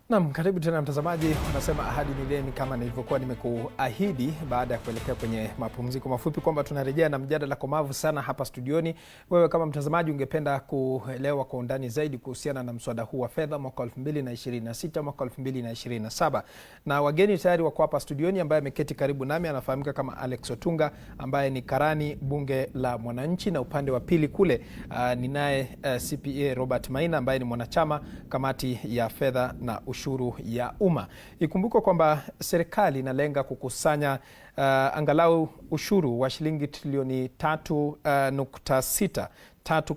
Naam, karibu tena mtazamaji. Unasema ahadi ni deni, kama nilivyokuwa nimekuahidi baada ya kuelekea kwenye mapumziko mafupi kwamba tunarejea na mjadala komavu sana hapa studioni. Wewe kama mtazamaji ungependa kuelewa kwa undani zaidi kuhusiana na mswada huu wa fedha mwaka 2026 mwaka 2027. Na wageni tayari wako hapa studioni. Ambaye ameketi karibu nami anafahamika kama Alex Otunga ambaye ni karani bunge la Mwananchi, na upande wa pili kule ninaye CPA Robert Maina ambaye ni mwanachama kamati ya fedha na ushuru ya umma. Ikumbuke kwamba serikali inalenga kukusanya angalau ushuru wa shilingi trilioni 3.6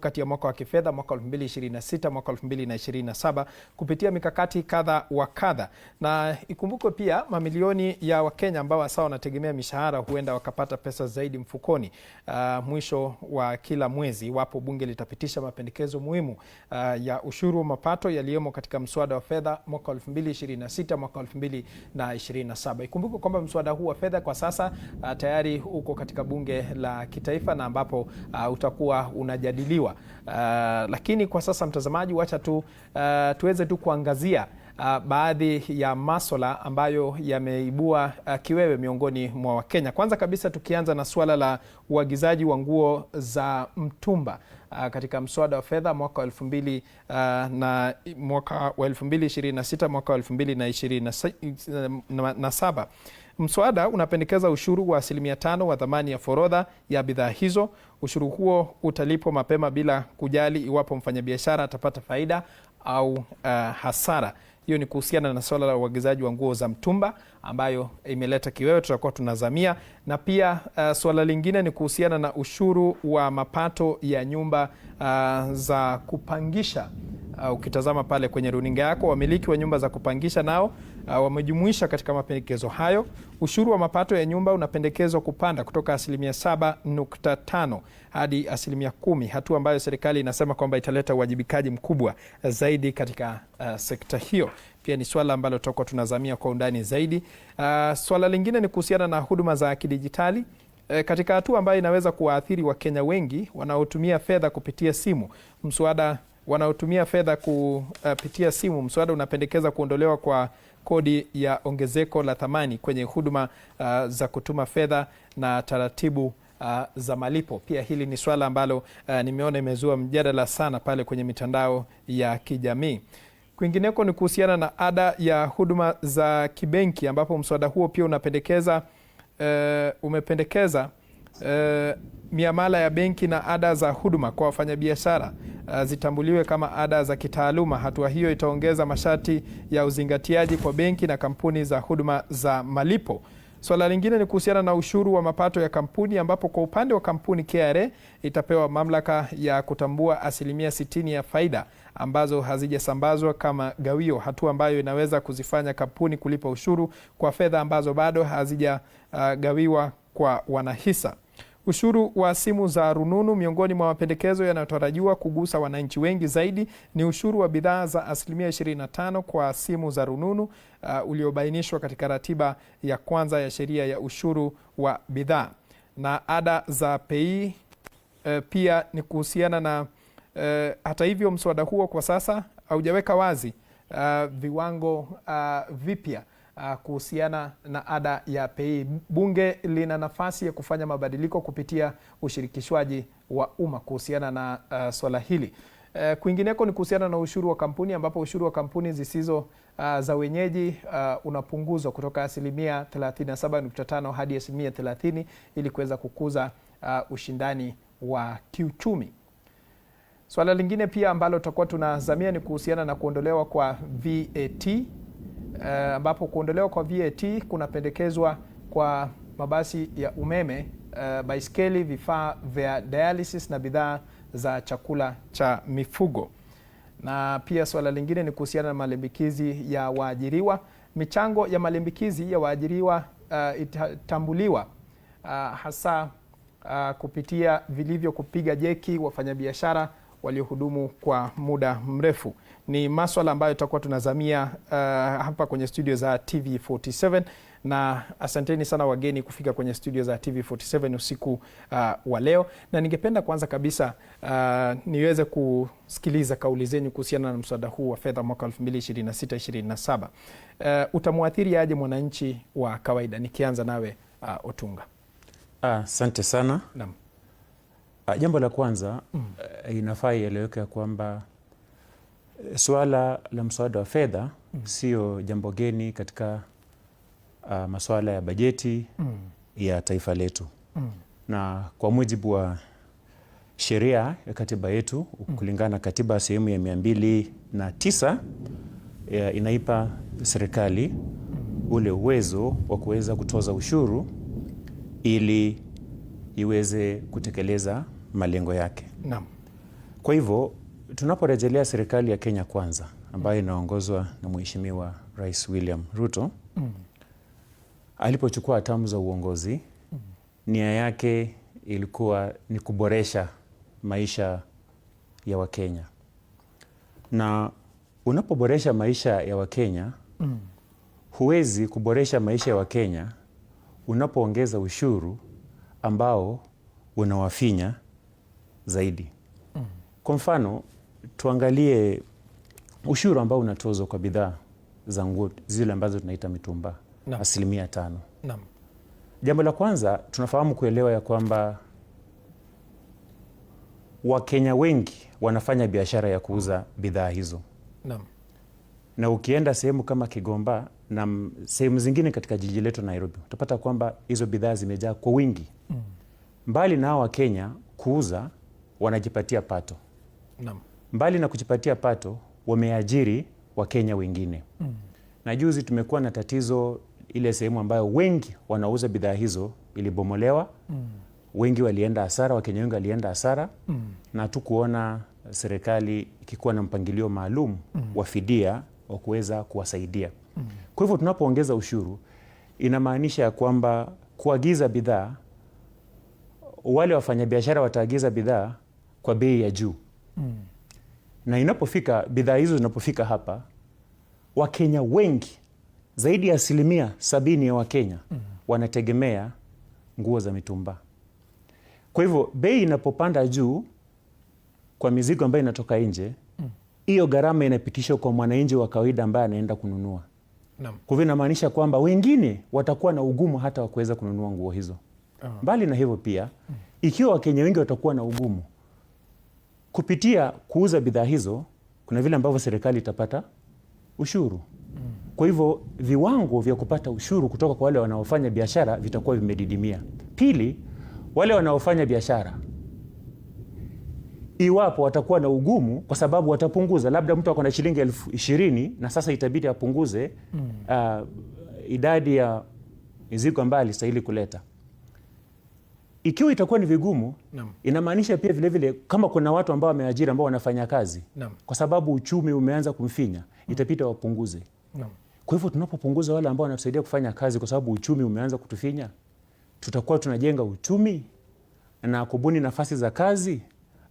kati ya mwaka wa kifedha mwaka 2026 mwaka 2027 kupitia mikakati kadha wa kadha. Na ikumbukwe pia mamilioni ya Wakenya ambao sawa wanategemea mishahara huenda wakapata pesa zaidi mfukoni mwisho wa kila mwezi iwapo bunge litapitisha mapendekezo muhimu ya ushuru wa mapato yaliyomo katika mswada wa fedha mwaka 2026 mwaka 2027. Ikumbuke kwamba mswada huu wa fedha kwa sasa tayari uko katika bunge la kitaifa na ambapo utakuwa unajadiliwa. Lakini kwa sasa mtazamaji, wacha tuweze tu kuangazia baadhi ya masuala ambayo yameibua kiwewe miongoni mwa Wakenya. Kwanza kabisa tukianza na suala la uagizaji wa nguo za mtumba katika mswada wa fedha mwaka wa 2026 mwaka wa 2027. Mswada unapendekeza ushuru wa 5% wa thamani ya forodha ya bidhaa hizo. Ushuru huo utalipwa mapema bila kujali iwapo mfanyabiashara atapata faida au hasara. Hiyo ni kuhusiana na swala la uagizaji wa nguo za mtumba ambayo imeleta kiwewe, tutakuwa tunazamia. Na pia swala lingine ni kuhusiana na ushuru wa mapato ya nyumba za kupangisha. Ukitazama pale kwenye runinga yako, wamiliki wa nyumba za kupangisha nao wamejumuisha katika mapendekezo hayo. Ushuru wa mapato ya nyumba unapendekezwa kupanda kutoka 7.5% hadi 10%, hatua ambayo serikali inasema kwamba italeta uwajibikaji mkubwa zaidi katika sekta hiyo. Pia ni swala ambalo tutakuwa tunazamia kwa undani zaidi. Swala lingine ni kuhusiana na huduma za kidijitali katika hatua ambayo inaweza kuwaathiri Wakenya wengi wanaotumia fedha kupitia simu. Mswada unapendekeza kuondolewa kwa kodi ya ongezeko la thamani kwenye huduma za kutuma fedha na taratibu za malipo. Pia hili ni swala ambalo nimeona imezua mjadala sana pale kwenye mitandao ya kijamii. Kwingineko ni kuhusiana na ada ya huduma za kibenki ambapo mswada huo pia umependekeza miamala ya benki na ada za huduma kwa wafanyabiashara zitambuliwe kama ada za kitaaluma. Hatua hiyo itaongeza masharti ya uzingatiaji kwa benki na kampuni za huduma za malipo. Swala lingine ni kuhusiana na ushuru wa mapato ya kampuni ambapo kwa upande wa kampuni KRA itapewa mamlaka ya kutambua 60% ya faida ambazo hazijasambazwa kama gawio, hatua ambayo inaweza kuzifanya kampuni kulipa ushuru kwa fedha ambazo bado hazijagawiwa kwa wanahisa. Ushuru wa simu za rununu, miongoni mwa mapendekezo yanayotarajiwa kugusa wananchi wengi zaidi ni ushuru wa bidhaa za 25% kwa simu za rununu uliobainishwa katika ratiba ya kwanza ya sheria ya ushuru wa bidhaa. Na ada za pei pia ni kuhusiana na hata hivyo mswada huo kwa sasa haujaweka wazi viwango vipya kuhusiana na ada ya pei. Bunge lina nafasi ya kufanya mabadiliko kupitia ushirikishwaji wa umma kuhusiana na swala hili. Kwingineko ni kuhusiana na ushuru wa kampuni ambapo ushuru wa kampuni zisizo za wenyeji unapunguzwa kutoka 37.5% hadi 30% ili kuweza kukuza ushindani wa kiuchumi. Swala lingine pia ambalo tutakuwa tunazamia ni kuhusiana na kuondolewa kwa VAT ambapo kuondolewa kwa VAT kunapendekezwa kwa mabasi ya umeme, baiskeli, vifaa vya dialysis na bidhaa za chakula cha mifugo. Na pia swala lingine ni kuhusiana na malimbikizi ya waajiriwa. Michango ya malimbikizi ya waajiriwa itatambuliwa hasa kupitia vilivyo kupiga jeki wafanyabiashara waliohudumu kwa muda mrefu. Ni masuala ambayo tutakuwa tunazamia hapa kwenye studio za TV47. na asanteni sana wageni kufika kwenye studio za TV47 usiku wa leo, na ningependa kwanza kabisa niweze kusikiliza kauli zenu kuhusiana na mswada huu wa fedha mwaka 2026-2027. Utamuathiri aje mwananchi wa kawaida? Nikianza nawe Otunga. Asante sana. Naam. Jambo la kwanza inafaa ieleweke kwamba swala la mswada wa fedha sio jambo geni katika masuala ya bajeti ya taifa letu. Na kwa mujibu wa sheria ya katiba yetu, kulingana na katiba sehemu ya 209 inaipa serikali ule uwezo wa kuweza kutoza ushuru ili iweze kutekeleza malengo yake. Naam. Kwa hivyo tunaporejelea serikali ya Kenya Kwanza ambayo inaongozwa na Mheshimiwa Rais William Ruto, alipochukua hatamu za uongozi, nia yake ilikuwa ni kuboresha maisha ya Wakenya. Na unapoboresha maisha ya Wakenya, huwezi kuboresha maisha ya Wakenya unapoongeza ushuru ambao unawafinya zaidi. Kwa mfano, tuangalie ushuru ambao unatozwa kwa bidhaa za nguo zile ambazo tunaita mitumba, 5%. Naam. Jambo la kwanza tunafahamu kuelewa ya kwamba Wakenya wengi wanafanya biashara ya kuuza bidhaa hizo. Naam. Na ukienda sehemu kama Kigomba na sehemu zingine katika jiji letu Nairobi, utapata kwamba hizo bidhaa zimejaa kwa wingi. Mbali na hao Wakenya kuuza, wanajipatia pato. Naam. Mbali na kujipatia pato, wameajiri Wakenya wengine. Na juzi tumekuwa na tatizo, ile sehemu ambayo wengi wanauza bidhaa hizo ilibomolewa. Wengi walienda hasara, Wakenya wengi walienda hasara. Na hatukuona serikali ikikuwa na mpangilio maalum wa fidia wa kuweza kuwasaidia. Kwa hivyo tunapoongeza ushuru, inamaanisha ya kwamba kuagiza bidhaa, wale wafanyabiashara wataagiza bidhaa kwa bei ya juu. Na inapofika bidhaa hizo zinapofika hapa, Wakenya wengi, zaidi ya 70% ya Wakenya wanategemea nguo za mitumba. Kwa hivyo bei inapopanda juu kwa mizigo ambayo inatoka nje, hiyo gharama inapitishwa kwa mwananchi wa kawaida ambaye anaenda kununua. Naam. Kwa hivyo inamaanisha kwamba wengine watakuwa na ugumu hata wa kuweza kununua nguo hizo. Mbali na hivyo pia, ikiwa Wakenya wengi watakuwa na ugumu kupitia kuuza bidhaa hizo, kuna vile ambavyo serikali itapata ushuru. Kwa hivyo viwango vya kupata ushuru kutoka kwa wale wanaofanya biashara vitakuwa vimedidimia. Pili, wale wanaofanya biashara, iwapo watakuwa na ugumu kwa sababu watapunguza, labda mtu ako na shilingi 20,000 na sasa itabidi apunguze idadi ya mizigo ambayo alistahili kuleta. Ikiwa itakuwa ni vigumu, inamaanisha pia vile vile kama kuna watu ambao wameajiri ambao wanafanya kazi, kwa sababu uchumi umeanza kumfinya, itapita wapunguze. Kwa hivyo tunapopunguza wale ambao wanatusaidia kufanya kazi kwa sababu uchumi umeanza kutufinya, tutakuwa tunajenga uchumi na kubuni nafasi za kazi,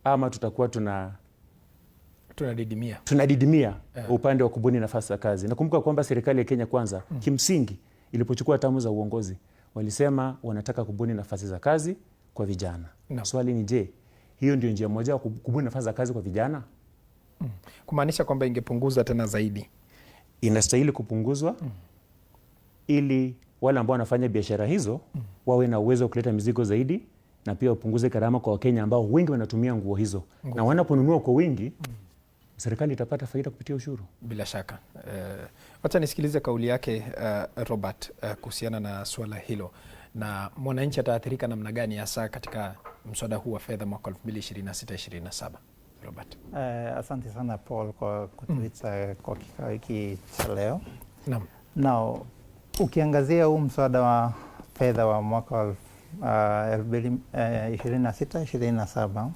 ama tutakuwa tunadidimia upande wa kubuni nafasi za kazi. Nakumbuka kwamba serikali ya Kenya Kwanza kimsingi ilipochukua hatamu za uongozi, walisema wanataka kubuni nafasi za kazi kwa vijana. Swali ni je, hiyo ndio njia moja ya kubuni nafasi za kazi kwa vijana? Kumaanisha kwamba ingepunguza tena zaidi. Inastahili kupunguzwa ili wale ambao wanafanya biashara hizo wawe na uwezo wa kuleta mizigo zaidi, na pia wapunguze gharama kwa Wakenya ambao wengi wanatumia nguo hizo. Na wanaponunua kwa wingi, serikali itapata faida kupitia ushuru. Bila shaka. Wacha nisikilize kauli yake Robert kuhusiana na swala hilo, na mwananchi ataathirika namna gani hasa katika mswada huu wa fedha mwaka 2026-2027. Robert. Asante sana Paul kwa kutuita kwa kikao hiki cha leo. Naam. Now, ukiangazia huu mswada wa fedha wa mwaka 2026-2027,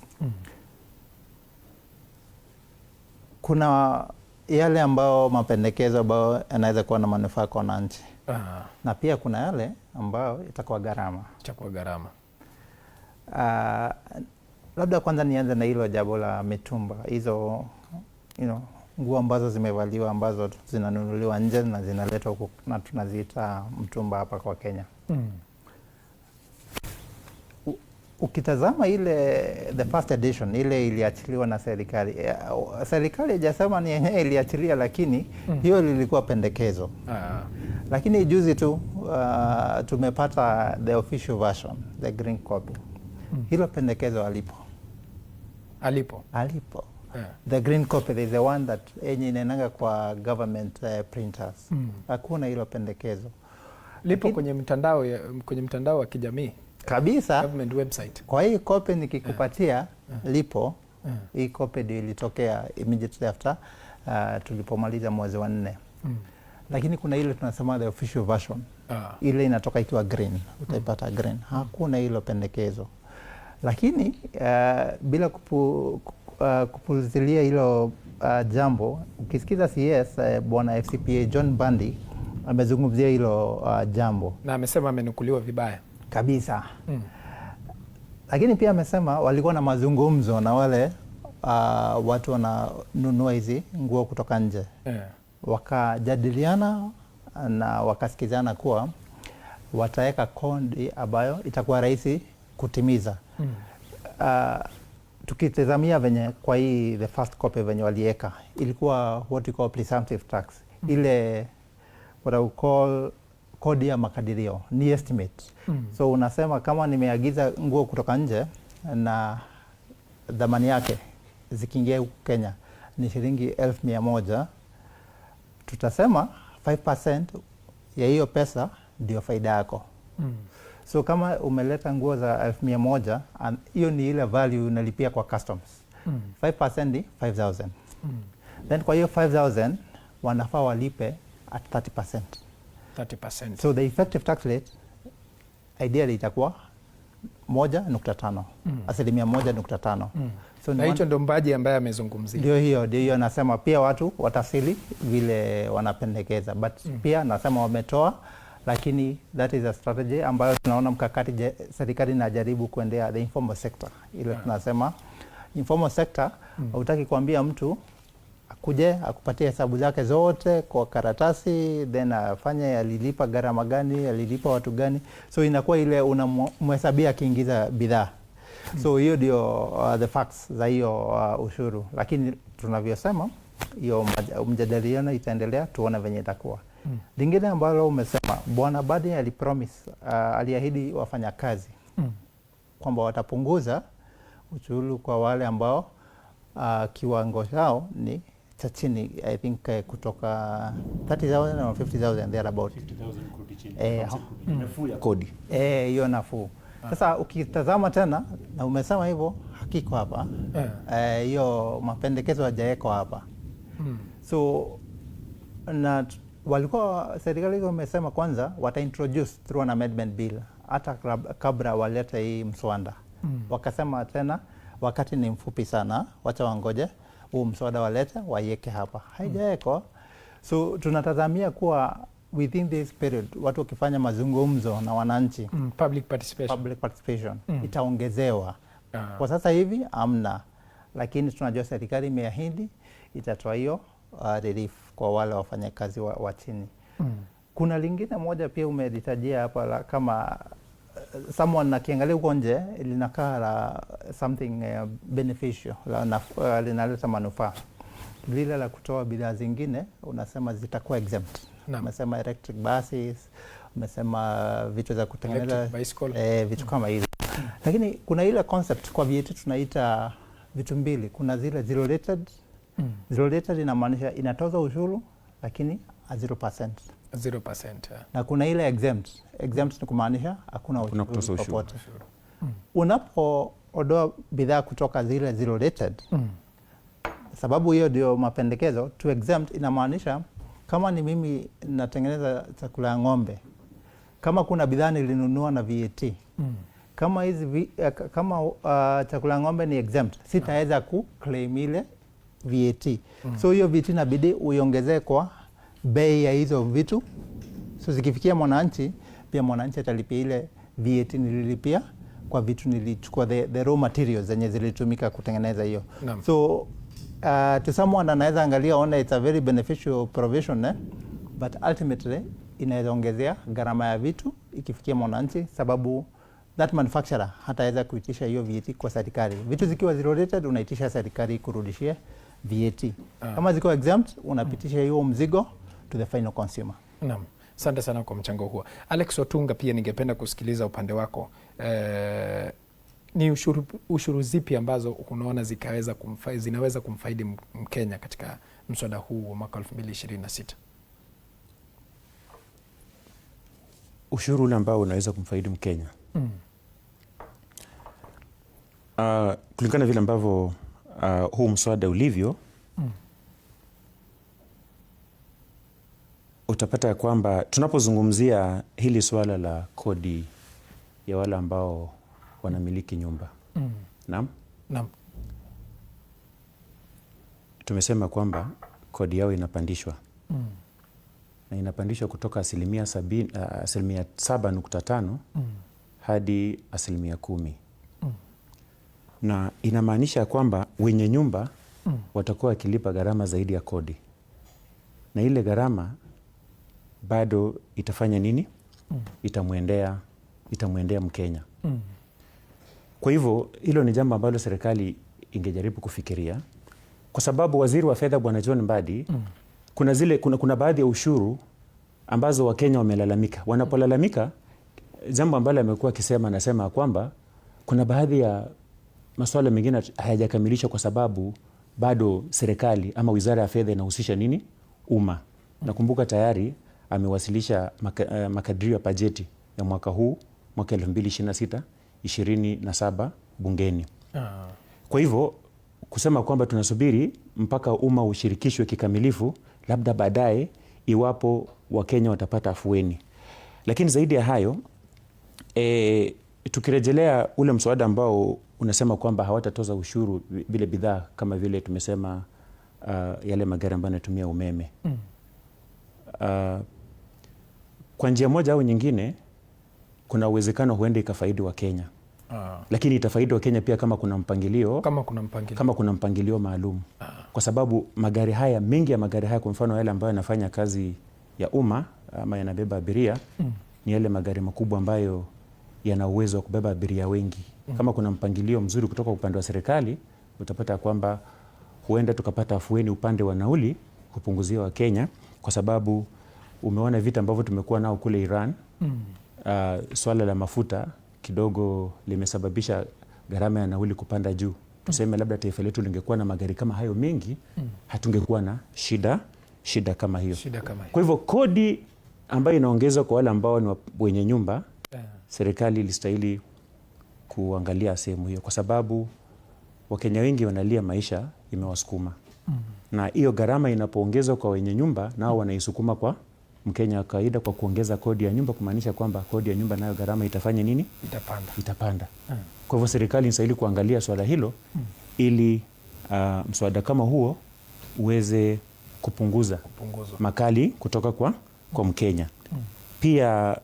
kuna yale ambao mapendekezo ambao yanaweza kuwa na manufaa kwa wananchi. Na pia kuna yale ambao itakuwa gharama. Itakuwa labda kwanza nianze na hilo jambo la mitumba. Hizo nguo ambazo zimevaliwa ambazo zinanunuliwa nje na zinaletwa huku na tunaziita mtumba hapa kwa Kenya. Ukitazama ile the first edition ile iliachiliwa na serikali. Serikali haijasema ni yenyewe iliachilia, lakini hiyo lilikuwa pendekezo. Lakini juzi tu tumepata the official version, the green copy. Hilo pendekezo alipo. The green copy is the one that yenye inaenanga kwa government printers. Hakuna hilo pendekezo. Lipo kwenye mtandao wa kijamii kabisa, government website. Kwa hii copy nikikupatia lipo. Hii copy ndio ilitokea immediately after tulipomaliza mwezi wa 4. Lakini kuna ile tunasema the official version. Ile inatoka ikiwa green, utaipata green. Hakuna hilo pendekezo. Lakini bila kupuzilia hilo jambo, ukisikiza CS bwana FCPA John Mbadi amezungumzia hilo jambo na amesema amenukuliwa vibaya kabisa. Lakini pia amesema walikuwa na mazungumzo na wale watu wananunua hizi nguo kutoka nje. Wakajadiliana na wakasikizana kuwa wataweka kodi ambayo itakuwa rahisi kutimiza. Tukitazamia venye kwa hii the first copy venye walieka ilikuwa what we call presumptive tax. Ile what I call kodi ya makadirio, ni estimate. So unasema kama nimeagiza nguo kutoka nje na dhamani yake zikiingia huku Kenya ni shilingi 1,100, tutasema 5% ya hiyo pesa ndio faida yako. So kama umeleta nguo za 1,100, hiyo ni ile value unalipia kwa customs. 5% ni 5,000. Then kwa hiyo 5,000 wanafaa walipe at 30%. 30%. So the effective tax rate ideally itakuwa 1.5. Asilimia 1.5. So na hicho ndo Mbadi ambaye amezungumzia. Ndio hiyo nasema pia watu watafsiri vile wanapendekeza, but pia nasema wametoa, lakini that is a strategy ambayo tunaona mkakati serikali inajaribu kuendea the informal sector. Ile tunasema informal sector, hutaki kuambia mtu akuje akupatie hesabu zake zote kwa karatasi, then afanye alilipa gharama gani, alilipa watu gani. So inakuwa ile unamhesabia akiingiza bidhaa. So hiyo ndio the facts za hiyo ushuru. Lakini tunavyosema hiyo mjadiliano itaendelea, tuone venye itakuwa. Lingine ambalo umesema bwana Mbadi alipromise, aliahidi wafanyakazi kwamba watapunguza ushuru kwa wale ambao kiwango chao ni cha chini, I think kutoka 30,000 na 50,000 there about 50,000 nafuu ya kodi. Hiyo nafuu. Sasa ukitazama tena na umesema hivyo, hakiko hapa. Hiyo mapendekezo hajaekwa hapa. So na walikuwa serikali wamesema kwanza wataintroduce through an amendment bill hata kabla walete hii mswada. Wakasema tena wakati ni mfupi sana, wacha wangoje huu mswada walete waieke hapa. Haijaekwa. So tunatazamia kuwa within this period watu wakifanya mazungumzo na wananchi, public participation itaongezewa. Kwa sasa hivi amna, lakini tunajua serikali imeahidi itatoa hiyo relief kwa wale wafanyakazi wa chini. Kuna lingine moja pia umelitajia hapa kama someone nakiangalia huko nje linakaa la something beneficial, linaleta manufaa. Lile la kutoa bidhaa zingine unasema zitakuwa exempt. Umesema electric buses, umesema vitu za kutengeneza vitu kama hizo. Lakini kuna ile concept kwa VAT tunaita vitu mbili. Kuna zile zero rated. Zero rated inamaanisha inatoza ushuru lakini 0%. 0%. Na kuna ile exempt. Exempt ni kumaanisha hakuna ushuru popote. Unapoodoa bidhaa kutoka zile zero rated, sababu hiyo ndio mapendekezo, to exempt inamaanisha kama ni mimi natengeneza chakula ya ng'ombe, kama kuna bidhaa nilinunua na VAT, kama hizi kama chakula ya ng'ombe ni exempt, sitaweza kuclaim ile VAT. So hiyo VAT inabidi uiongezee kwa bei ya hizo vitu. So zikifikia mwananchi, pia mwananchi atalipia ile VAT nililipia kwa vitu nilichukua, the raw materials zenye zilitumika kutengeneza hiyo. So to someone anaweza angalia ona it's a very beneficial provision but ultimately inaweza ongezea gharama ya vitu ikifikia mwananchi, sababu that manufacturer hataweza kuitisha hiyo VAT kwa serikali. Vitu zikiwa zero rated unaitisha serikali kurudishia VAT. Kama ziko exempt unapitisha hiyo mzigo to the final consumer. Naam. Asante sana kwa mchango huo. Alex Otunga, pia ningependa kusikiliza upande wako. Ni ushuru zipi ambazo unaona zinaweza kumfaidi Mkenya katika mswada huu wa mwaka 2026? Ushuru ule ambao unaweza kumfaidi Mkenya. Kulingana vile ambavyo huu mswada ulivyo, utapata ya kwamba tunapozungumzia hili swala la kodi ya wale ambao wanamiliki nyumba. Naam? Naam. Tumesema kwamba kodi yao inapandishwa. Na inapandishwa kutoka asilimia 7.5 hadi asilimia 10. Na inamaanisha kwamba wenye nyumba watakuwa wakilipa gharama zaidi ya kodi. Na ile gharama bado itafanya nini? Itamwendea Mkenya. Kwa hivyo hilo ni jambo ambalo serikali ingejaribu kufikiria, kwa sababu waziri wa fedha Bwana John Mbadi kuna baadhi ya ushuru ambazo Wakenya wamelalamika. Wanapolalamika, jambo ambalo amekuwa akisema, anasema kwamba kuna baadhi ya masuala mengine hayajakamilishwa kwa sababu bado serikali ama wizara ya fedha inahusisha nini? Umma. Nakumbuka tayari amewasilisha makadirio ya bajeti ya mwaka huu, mwaka 2026-27 bungeni. Kwa hivyo kusema kwamba tunasubiri mpaka umma ushirikishwe kikamilifu, labda baadaye iwapo Wakenya watapata afueni. Lakini zaidi ya hayo, tukirejelea ule mswada ambao unasema kwamba hawatatoza ushuru vile bidhaa kama vile tumesema yale magari ambayo yanatumia umeme. Kwa njia moja au nyingine kuna uwezekano huenda ikafaidi Wakenya. Lakini itafaidi Wakenya pia kama kuna mpangilio maalum. Kwa sababu mengi ya magari haya, kwa mfano yale ambayo yanafanya kazi ya umma ama yanabeba abiria, ni yale magari makubwa ambayo yana uwezo wa kubeba abiria wengi. Kama kuna mpangilio mzuri kutoka upande wa serikali, utapata kwamba huenda tukapata afueni upande wa nauli kupunguzia Wakenya, kwa sababu umeona vita ambavyo tumekuwa nao kule Iran. Swala la mafuta kidogo limesababisha gharama ya nauli kupanda juu. Tuseme labda taifa letu lingekuwa na magari kama hayo mengi, hatungekuwa na shida kama hiyo. Kwa hivyo kodi ambayo inaongezwa kwa wale ambao ni wenye nyumba, serikali ilistahili kuangalia sehemu hiyo, kwa sababu Wakenya wengi wanalia maisha imewasukuma. Na hiyo gharama inapoongezwa kwa wenye nyumba, nao wanaisukuma kwa Mkenya wa kawaida kwa kuongeza kodi ya nyumba, kumaanisha kwamba kodi ya nyumba nayo gharama itafanya nini? Itapanda. Kwa hivyo serikali inastahili kuangalia swala hilo ili mswada kama huo uweze kupunguzwa makali kutoka kwa Mkenya. Pia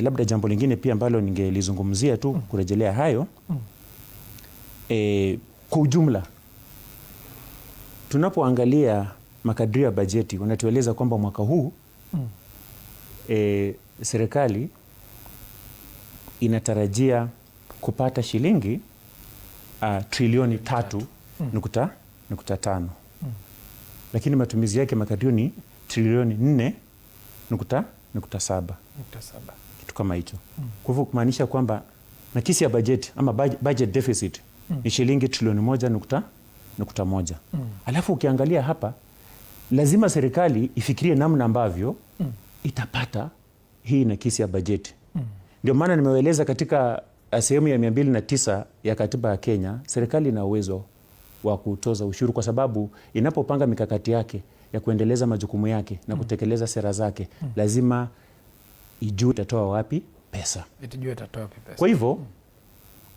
labda jambo lingine pia ambalo ningelizungumzia tu kurejelea hayo, kwa ujumla tunapoangalia makadirio ya bajeti wanatueleza kwamba mwaka huu serikali inatarajia kupata shilingi trilioni 3.5, lakini matumizi yake makadirio ni trilioni 4.7, kitu kama hicho. Kwa hivyo kumaanisha kwamba nakisi ya bajeti ama budget deficit ni shilingi trilioni 1.1. Alafu ukiangalia hapa, lazima serikali ifikirie namna ambavyo itapata hii nakisi ya bajeti. Ndio maana nimeeleza katika sehemu ya 209 ya katiba ya Kenya, serikali ina uwezo wa kutoza ushuru, kwa sababu inapopanga mikakati yake ya kuendeleza majukumu yake na kutekeleza sera zake, lazima ijue itatoa wapi pesa. Kwa hivyo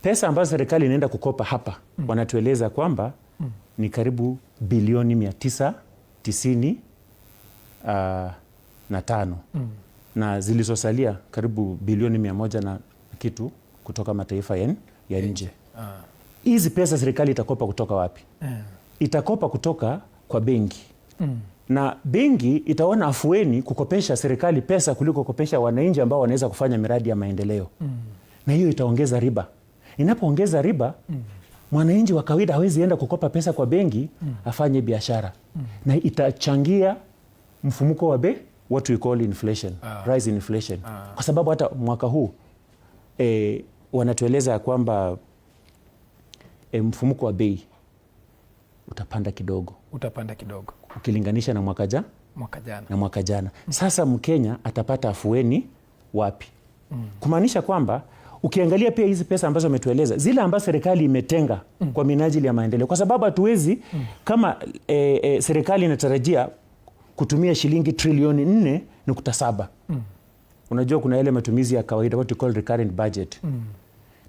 pesa ambazo serikali inaenda kukopa hapa, wanatueleza kwamba ni karibu bilioni 995 na zilizosalia karibu bilioni 100 na kitu kutoka mataifa ya nje. Hizi pesa serikali itakopa kutoka wapi? itakopa kutoka kwa benki na benki itaona afueni kukopesha serikali pesa kuliko kukopesha wananchi ambao wanaweza kufanya miradi ya maendeleo. Na hiyo itaongeza riba. Inapoongeza riba, mwananchi wa kawaida hawezi enda kukopa pesa kwa benki afanye biashara. Na itachangia mfumuko wa bei, what we call inflation, rise in inflation. Kwa sababu hata mwaka huu wanatueleza kwamba mfumuko wa bei utapanda kidogo ukilinganisha na mwaka jana. Sasa Mkenya atapata afueni wapi? Kumaanisha kwamba ukiangalia pia hizi pesa ambazo umetueleza, zile ambazo serikali imetenga kwa minajili ya maendeleo, kwa sababu hatuwezi kama serikali inatarajia kutumia shilingi trilioni 4.7. Unajua kuna ile matumizi ya kawaida, what we call recurrent budget.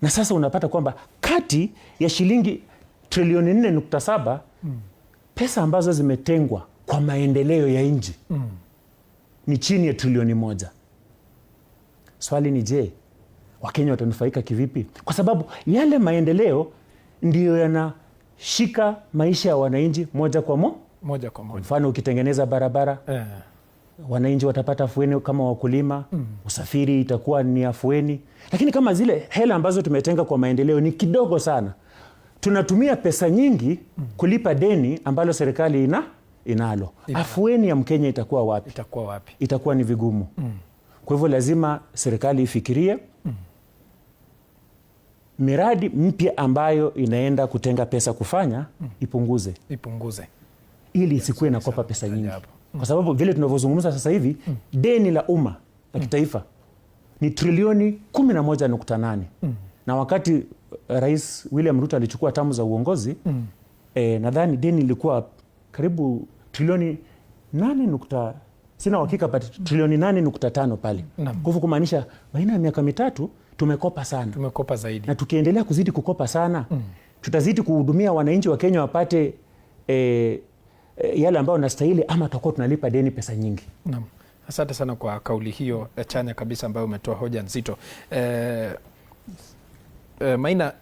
Na sasa unapata kwamba kati ya shilingi trilioni 4.7 pesa ambazo zimetengwa kwa maendeleo ya nchi ni chini ya trilioni 1. Swali ni je, Wakenya watanufaika kivipi? Kwa sababu yale maendeleo ndiyo yanashika maisha ya wananchi moja kwa moja. Mfano ukitengeneza barabara, wananchi watapata afueni kama wakulima, usafiri itakuwa ni afueni. Lakini kama zile hela ambazo tumetenga kwa maendeleo ni kidogo sana, tunatumia pesa nyingi kulipa deni ambalo serikali inalo. Afueni ya Mkenya itakuwa wapi? Itakuwa ni vigumu. Kwa hivyo lazima serikali ifikirie miradi mpya ambayo inaenda kutenga pesa kufanya ipunguze ili isikuwe na kopa pesa nyingi. Kwa sababu vile tunavyozungumza sasa hivi deni la umma la kitaifa ni trilioni 11.8. Na wakati Rais William Ruto alichukua tamu za uongozi nadhani deni lilikuwa karibu trilioni 8 sina uhakika but trilioni 8.5 pale. Kwa hivyo kumaanisha baina ya miaka mitatu tumekopa sana. Tumekopa zaidi. Na tukiendelea kuzidi kukopa sana tutazidi kuhudumia wananchi wa Kenya wapate yale ambayo wanastahili, ama tutakuwa tunalipa deni pesa nyingi. Naam. Asante sana kwa kauli hiyo chanya kabisa ambayo umetoa hoja nzito. Maina,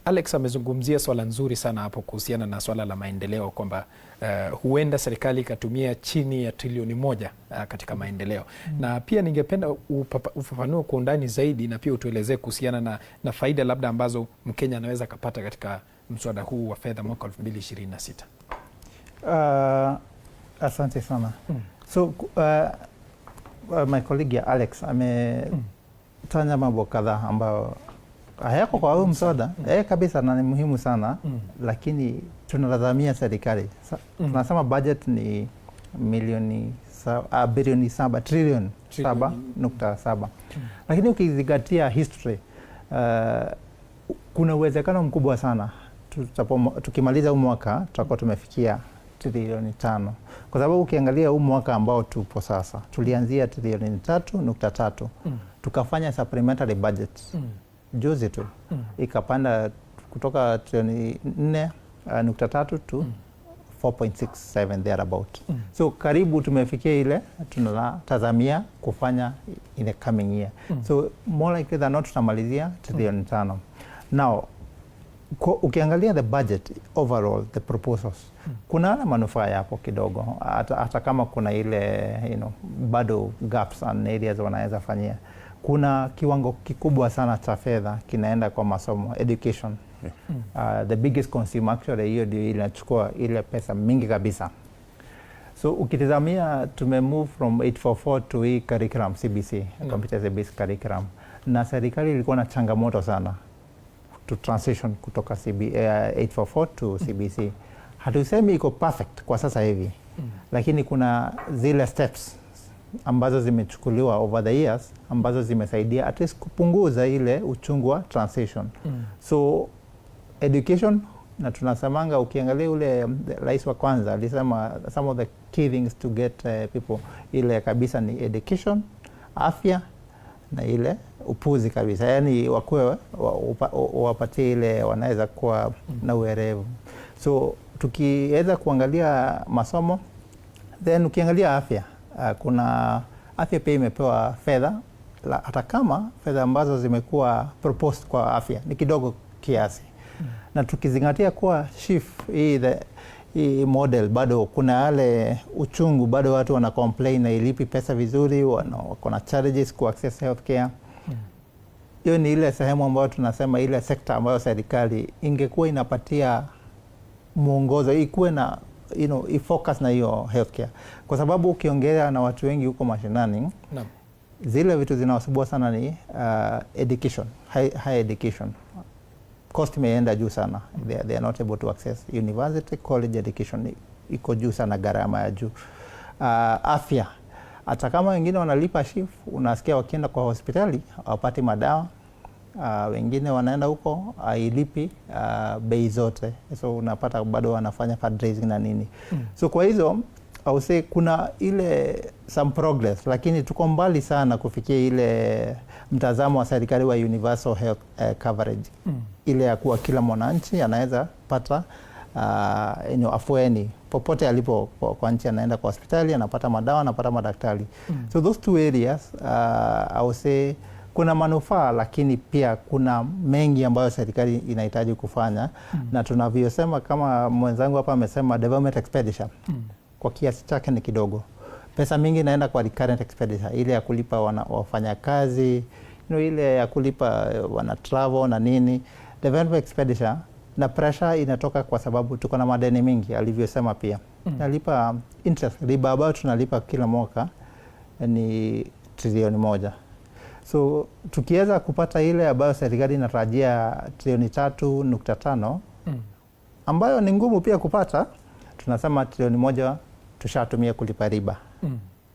Alex amezungumzia swala nzuri sana hapo kuhusiana na swala la maendeleo kwamba huenda serikali ikatumia chini ya trilioni 1 katika maendeleo. Na pia ningependa ufafanue kwa undani zaidi na pia utuelezee kuhusiana na faida labda ambazo Mkenya anaweza kapata katika mswada huu wa fedha mwaka 2026. Asante sana. So my colleague Alex ametanya mambo kadhaa ambayo hayako kwa huu mswada kabisa na ni muhimu sana, lakini tunatazamia serikali. Tunasema budget ni bilioni 7.7, lakini ukizingatia history kuna uwezekano mkubwa sana tukimaliza huu mwaka tutakuwa tumefikia trilioni 5, kwa sababu ukiangalia huu mwaka ambao tupo sasa tulianzia trilioni 3.3 tukafanya supplementary budget juzi tu ikapanda kutoka trilioni 4.3 to 4.67 thereabout. So karibu tumefikia ile tunatazamia kufanya in the coming year. So more likely than not tutamalizia trilioni 5. Now ukiangalia the budget overall, the proposals, kuna manufaa yapo kidogo hata kama kuna ile bado gaps and areas wanaweza fanyia. Kuna kiwango kikubwa sana cha fedha kinaenda kwa masomo, education. The biggest consumer actually hiyo ndio inachukua ile pesa mingi kabisa. So ukitazamia move from 844 to hii curriculum CBC, competency based curriculum, na serikali ilikuwa na changamoto sana to transition kutoka 844 to CBC. Hatusemi iko perfect kwa sasa hivi, lakini kuna zile steps ambazo zimechukuliwa over the years ambazo zimesaidia at least kupunguza ile uchungu wa transition. So education, na tunasemanga ukiangalia ule rais wa kwanza alisema some of the key things to get people ile kabisa ni education, afya na ile upuzi kabisa, yani wakuwe wapatie ile wanaweza kuwa na uerevu. So tukiweza kuangalia masomo, then ukiangalia afya, kuna afya pia imepewa fedha, hata kama fedha ambazo zimekuwa proposed kwa afya ni kidogo kiasi. Na tukizingatia kuwa SHIF hii model bado kuna yale uchungu, bado watu wana complain na ilipi pesa vizuri, wako na challenges ku access healthcare. Hiyo ni ile sehemu ambayo tunasema ile sekta ambayo serikali ingekuwa inapatia mwongozo, ikuwe na ifocus na hiyo healthcare, kwa sababu ukiongea na watu wengi huko mashinani zile vitu zinawasumbua sana ni education, high education. Cost imeenda juu sana. They are not able to access university, college education iko juu sana, gharama ya juu. Afya, hata kama wengine wanalipa SHIF, unasikia wakienda kwa hospitali hawapati madawa. Wengine wanaenda huko hailipi bei zote, so unapata bado wanafanya fundraising na nini. So kwa hizo au say kuna ile some progress, lakini tuko mbali sana kufikia ile mtazamo wa serikali wa universal health coverage. Ile ya kuwa kila mwananchi anaweza pata afueni popote alipo kwa nchi, anaenda kwa hospitali anapata madawa, anapata madaktari. So those two areas au say kuna manufaa, lakini pia kuna mengi ambayo serikali inahitaji kufanya. Na tunavyosema, kama mwenzangu hapa amesema, development expenditure kwa kiasi chake ni kidogo. Pesa mingi inaenda kwa recurrent expenditure, ile ya kulipa wafanyakazi, ile ya kulipa wana travel na nini. Development expenditure na pressure inatoka kwa sababu tuko na madeni mingi alivyosema pia. Nalipa interest, riba ambayo tunalipa kila mwaka ni trilioni 1. So tukiweza kupata ile ambayo serikali inatarajia trilioni 3.5 ambayo ni ngumu pia kupata, tunasema trilioni 1 tushatumia kulipa riba.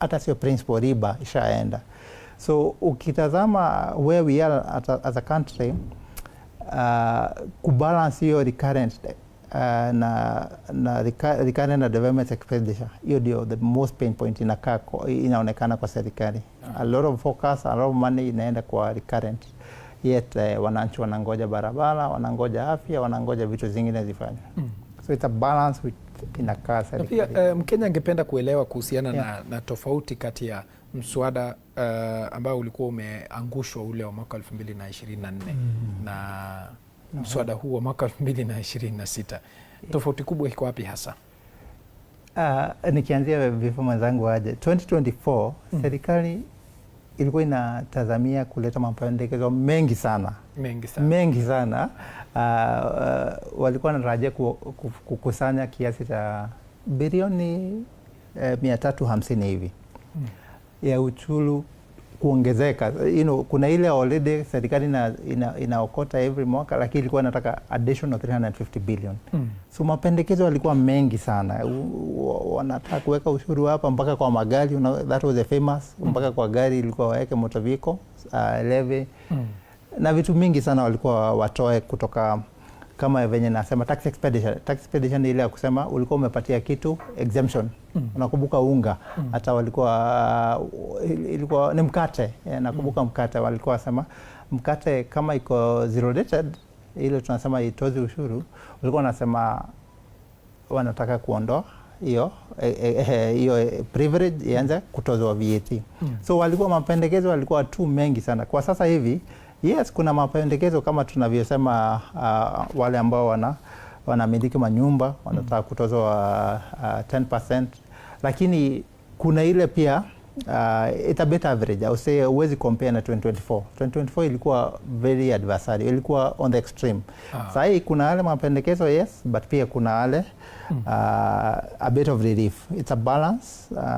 Hata sio principal, riba ishaenda. So ukitazama where we are as a country, kubalance hiyo recurrent na recurrent na development expenditure, hiyo ndio the most pain point inaonekana kwa serikali. A lot of focus, a lot of money inaenda kwa recurrent, yet wananchi wanangoja barabara, wanangoja afya, wanangoja vitu zingine zifanye. So it's a balance which inakaa serikali. Pia Mkenya angependa kuelewa kuhusiana na tofauti kati ya mswada ambao ulikuwa umeangushwa ule wa mwaka 2024 na mswada huu wa mwaka 2026. Tofauti kubwa iko wapi hasa? Nikianzia vifo mwenzangu aje, 2024 serikali ilikuwa inatazamia kuleta mapendekezo mengi sana. Walikuwa wanatarajia kukusanya kiasi cha bilioni 350 hivi ya uchuru kuongezeka. Kuna ile already serikali inaokota every mwaka, lakini ilikuwa inataka additional 350 billion. So mapendekezo yalikuwa mengi sana. Wanataka kuweka ushuru hapa mpaka kwa magari, that was a famous, mpaka kwa gari ilikuwa waweke motor vehicle levy. Na vitu mingi sana walikuwa watoe kutoka, kama venye nasema tax expenditure. Tax expenditure ni ile ya kusema ulikuwa umepatia kitu exemption. Unakumbuka unga, hata walikuwa ilikuwa ni mkate. Nakumbuka mkate walikuwa wasema mkate kama iko zero rated, ile tunasema itozi ushuru, walikuwa wanasema wanataka kuondoa hiyo privilege ianze kutozwa VAT. So walikuwa mapendekezo walikuwa tu mengi sana. Kwa sasa hivi yes, kuna mapendekezo kama tunavyosema, wale ambao wanamiliki manyumba wanataka kutozwa 10%, lakini kuna ile pia it's a better average. Au say uwezi compare na 2024. 2024 ilikuwa very adversarial, ilikuwa on the extreme. Sasa hii kuna wale mapendekezo yes, but pia kuna wale a bit of relief. It's a balance.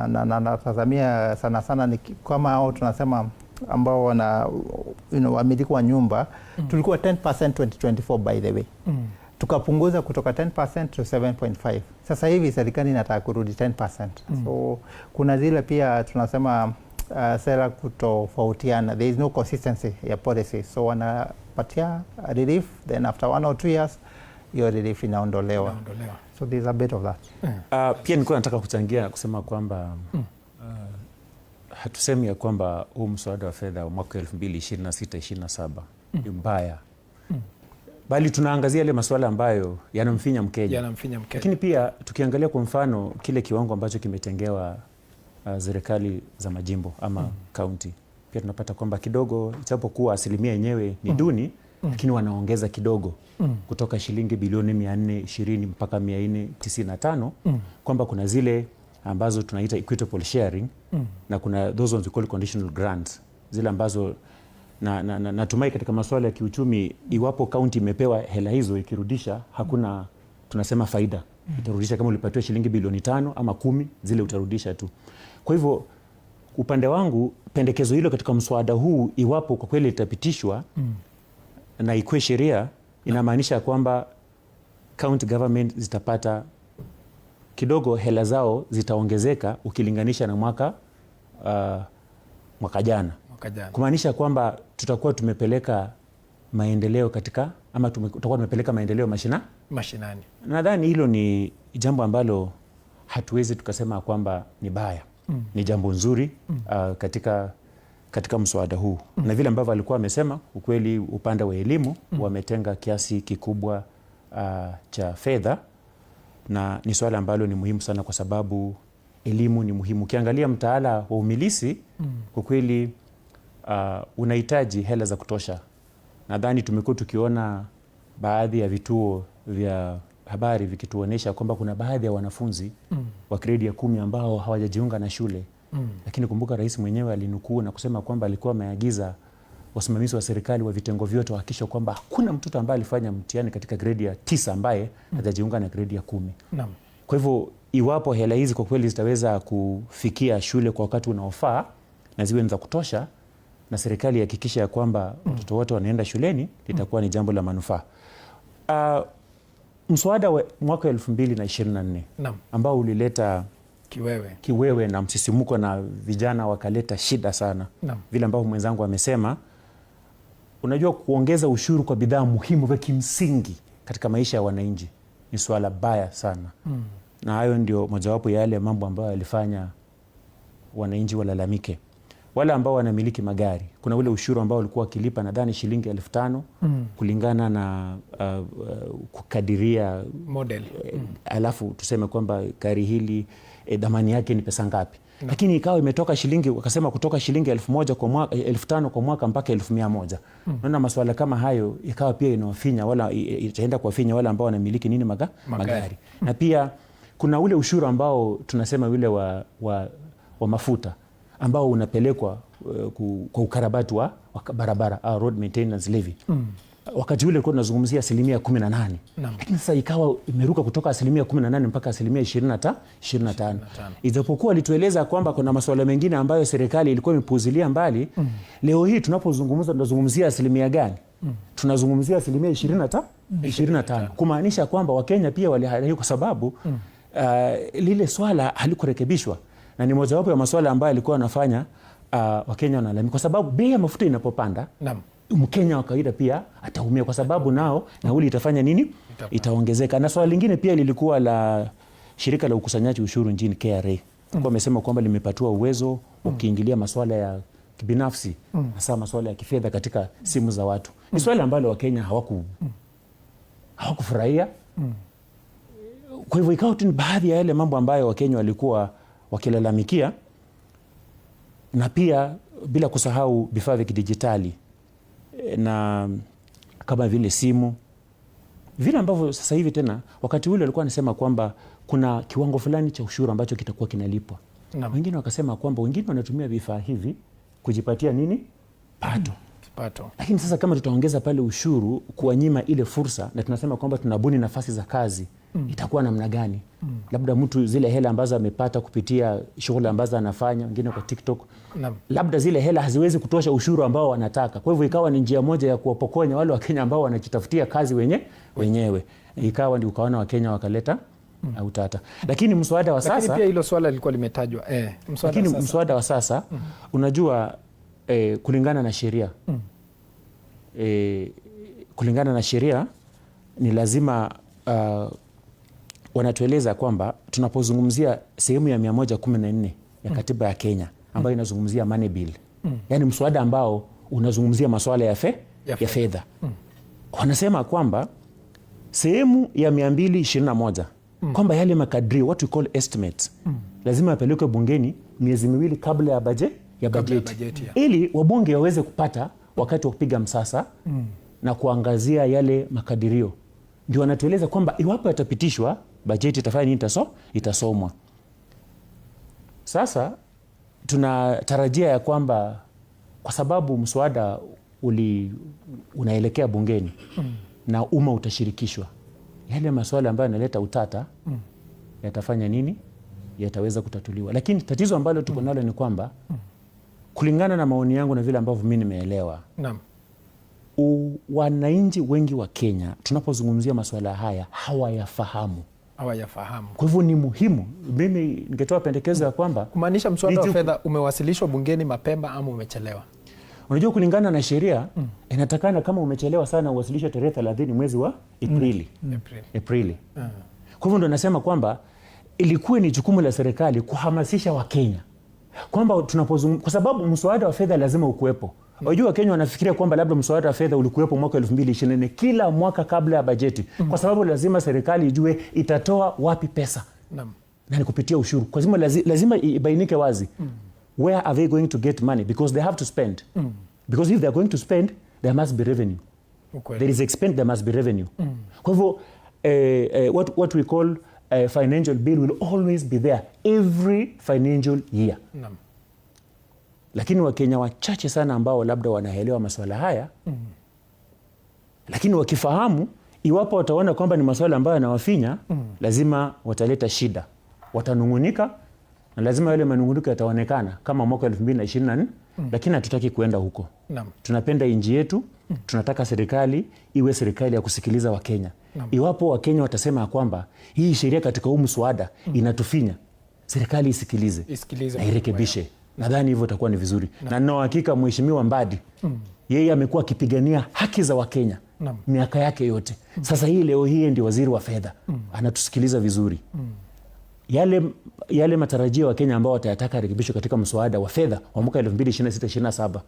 Na natazamia sana ni kama hao tunasema ambao wamiliki wa nyumba, tulikuwa 10% 2024 by the way. Tukapunguza kutoka 10% to 7.5. Sasa hivi serikali inataka kurudi 10%. So kuna zile pia tunasema sera kutofautiana. There is no consistency ya policy. So wanapatia relief, then after 1 or 2 years hiyo relief inaondolewa. So there's a bit of that. Pia nilikuwa nataka kuchangia kusema kwamba hatusemi ya kwamba huu mswada wa fedha wa mwaka 2026-27 ni mbaya. Bali tunaangazia yale masuala ambayo yanamfinya Mkenya. Lakini pia tukiangalia kwa mfano kile kiwango ambacho kimetengewa serikali za majimbo ama county, pia tunapata kwamba kidogo, ijapokuwa asilimia yenyewe ni duni, lakini wanaongeza kidogo kutoka shilingi bilioni 420 mpaka 495, kwamba kuna zile ambazo tunaita equitable sharing na kuna those ones we call conditional grants, zile ambazo natumai katika masuala ya kiuchumi, iwapo kaunti imepewa hela hizo, ikirudisha hakuna tunasema faida, itarudisha. Kama ulipatiwa shilingi bilioni 5 ama 10, zile utarudisha tu. Kwa hivyo upande wangu pendekezo hilo katika mswada huu, iwapo kwa kweli litapitishwa na ikuwe sheria, inamaanisha kwamba county government zitapata kidogo, hela zao zitaongezeka ukilinganisha na mwaka jana. Kumaanisha kwamba tutakuwa tumepeleka maendeleo katika, ama tutakuwa tumepeleka maendeleo mashinani. Nadhani hilo ni jambo ambalo hatuwezi tukasema kwamba ni baya. Ni jambo nzuri katika mswada huu. Na vile ambavyo alikuwa amesema, ukweli upande wa elimu wametenga kiasi kikubwa cha fedha, na ni swala ambalo ni muhimu sana, kwa sababu elimu ni muhimu. Ukiangalia mtaala wa umilisi, kwa kweli unahitaji hela za kutosha. Nadhani tumekuwa tukiona baadhi ya vituo vya habari vikituonesha kwamba kuna baadhi ya wanafunzi wa gredi ya 10 ambao hawajajiunga na shule. Lakini kumbuka rais mwenyewe alinukuu na kusema kwamba alikuwa ameagiza wasimamizi wa serikali wa vitengo vyote wahakikisha kwamba hakuna mtoto ambaye alifanya mtihani katika gredi ya 9 ambaye hajajiunga na gredi ya 10. Kwa hivyo iwapo hela hizi kwa kweli zitaweza kufikia shule kwa wakati unaofaa na ziwe za kutosha, na serikali ihakikisha ya kwamba watoto wote wanaenda shuleni, litakuwa ni jambo la manufaa. Mswada wa mwaka 2024 ambao ulileta kiwewe na msisimuko, na vijana wakaleta shida sana. Vile ambavyo mwenzangu amesema, unajua kuongeza ushuru kwa bidhaa muhimu vya kimsingi katika maisha ya wananchi ni swala baya sana. Na hayo ndio mojawapo ya yale mambo ambayo yalifanya wananchi walalamike. Wale ambao wanamiliki magari, kuna ule ushuru ambao walikuwa wakilipa nadhani shilingi 5,000 kulingana na kukadiria model. Alafu tuseme kwamba gari hili dhamani yake ni pesa ngapi. Lakini ikawa imetoka shilingi, wakasema kutoka shilingi 1,000 kwa mwaka, 5,000 kwa mwaka mpaka 1,100. Naona masuala kama hayo ikawa pia inawafinya, wala itaenda kuwafinya wale ambao wanamiliki magari. Na pia kuna ule ushuru ambao tunasema ule wa mafuta ambao unapelekwa kwa ukarabati wa barabara, road maintenance levy. Wakati ule ulikuwa tunazungumzia 18%. Lakini sasa ikawa imeruka kutoka 18% mpaka 25%. Ijapokuwa alitueleza kwamba kuna masuala mengine ambayo serikali ilikuwa imepuuzilia mbali. Leo hii tunapozungumza tunazungumzia asilimia gani? Tunazungumzia 25%. Kumaanisha kwamba Wakenya pia waliharibika kwa sababu lile swala halikurekebishwa. Na ni mojawapo ya masuala ambayo alikuwa anafanya Wakenya wanalalamika, kwa sababu bei ya mafuta inapopanda, Mkenya wa kawaida pia ataumia, kwa sababu nao nauli itafanya nini? Itaongezeka. Na swala lingine pia lilikuwa la shirika la ukusanyaji ushuru nchini KRA. Wamesema kwamba limepatiwa uwezo ukiingilia masuala ya kibinafsi, hasa masuala ya kifedha katika simu za watu. Ni swala ambalo Wakenya hawakufurahia. Kwa hivyo ikawa tu ni baadhi ya yale mambo ambayo Wakenya walikuwa wakilalamikia, na pia bila kusahau vifaa vya kidijitali na kama vile simu, vile ambavyo sasa hivi tena, wakati ule walikuwa wanasema kwamba kuna kiwango fulani cha ushuru ambacho kitakuwa kinalipwa. Wengine wakasema kwamba wengine wanatumia vifaa hivi kujipatia nini? Pato. Lakini sasa kama tutaongeza pale ushuru kuwanyima ile fursa, na tunasema kwamba tunabuni nafasi za kazi, itakuwa namna gani? Labda mtu zile hela ambazo amepata kupitia shughuli ambazo anafanya, wengine kwa TikTok, labda zile hela haziwezi kutosha ushuru ambao wanataka. Kwa hivyo ikawa ni njia moja ya kuwapokonya wale Wakenya ambao wanajitafutia kazi wenyewe. Ikawa ndio ukaona Wakenya wakaleta utata. Lakini mswada wa sasa, lakini pia hilo swala lilikuwa limetajwa. Mswada wa sasa unajua, kulingana na sheria ni lazima wanatueleza kwamba tunapozungumzia sehemu ya 114 ya katiba ya Kenya ambayo inazungumzia money bill, yani mswada ambao unazungumzia masuala ya fedha, wanasema kwamba sehemu ya 221 kwamba yale makadirio, what we call estimates, lazima yapelekwe bungeni miezi 2 kabla ya bajeti, ili wabunge waweze kupata wakati wa kupiga msasa na kuangazia yale makadirio. Ndio wanatueleza kwamba iwapo yatapitishwa, bajeti itafanya nini? Itasomwa. Sasa tunatarajia ya kwamba kwa sababu mswada unaelekea bungeni na umma utashirikishwa, yale masuala ambayo yanaleta utata yatafanya nini? Yataweza kutatuliwa. Lakini tatizo ambalo tuko nalo ni kwamba kulingana na maoni yangu na vile ambavyo mimi nimeelewa, wananchi wengi wa Kenya tunapozungumzia masuala haya hawayafahamu. Kwa hivyo ni muhimu, mimi ningetoa pendekezo ya kwamba kumaanisha mswada wa fedha umewasilishwa bungeni mapema ama umechelewa. Unajua kulingana na sheria inatakana kama umechelewa sana uwasilishwe tarehe 30 mwezi wa Aprili. Kwa hivyo ndo nasema kwamba ilikuwa ni jukumu la serikali kuhamasisha Wakenya kwamba kwa sababu mswada wa fedha lazima ukuwepo. Unajua Wakenya wanafikiria kwamba labda mswada wa fedha ulikuwepo mwaka 2024 kila mwaka kabla ya bajeti, kwa sababu lazima serikali ijue itatoa wapi pesa. Na ni kupitia ushuru. Kwa hivyo lazima ibainike wazi. Where are they going to get money? Because they have to spend. Because if they are going to spend, there must be revenue. There is expense, there must be revenue. Kwa hivyo what we call a financial bill will always be there every financial year. Lakini Wakenya wachache sana ambao labda wanaelewa masuala haya, lakini wakifahamu, iwapo wataona kwamba ni masuala ambayo yanawafinya, lazima wataleta shida, watanungunika, na lazima yale manunguniko yataonekana kama mwaka 2024, lakini hatutaki kuenda huko. Tunapenda nchi yetu, tunataka serikali iwe serikali ya kusikiliza Wakenya. Iwapo Wakenya watasema kwamba hii sheria katika huu mswada inatufinya, serikali isikilize na irekebishe. Nadhani hivyo itakuwa ni vizuri. Na nina hakika Mheshimiwa Mbadi yeye amekuwa akipigania haki za Wakenya miaka yake yote. Sasa hii leo hii ndio waziri wa fedha, anatusikiliza vizuri. Yale matarajio wa Kenya ambao watayataka rekebisho katika mswada wa fedha wa mwaka 2026-27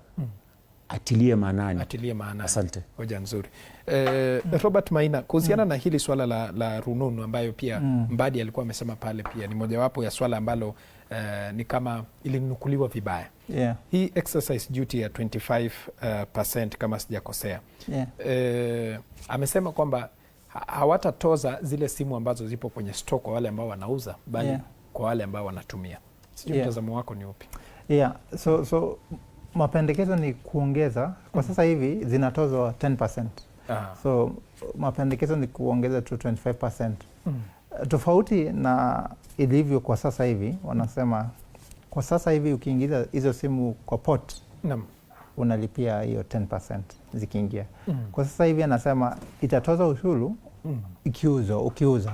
atilie maanani. Asante. Hoja nzuri. Robert Maina, kuhusiana na hili swala la rununu ambayo pia Mbadi alikuwa amesema pale, pia ni mojawapo ya swala ambalo ni kama ilinukuliwa vibaya. Hii exercise duty ya 25% kama sijakosea. Amesema kwamba hawatatoza zile simu ambazo zipo kwenye stock kwa wale ambao wanauza, bali kwa wale ambao wanatumia. Sijui mtazamo wako ni upi? So mapendekezo ni kuongeza kwa sasa hivi zinatozwa 10%. So mapendekezo ni kuongeza to 25%. Tofauti na ilivyo kwa sasa hivi, wanasema kwa sasa hivi ukiingiza hizo simu kwa port unalipia hiyo 10% zikiingia. Kwa sasa hivi anasema itatoza ushuru ukiuza.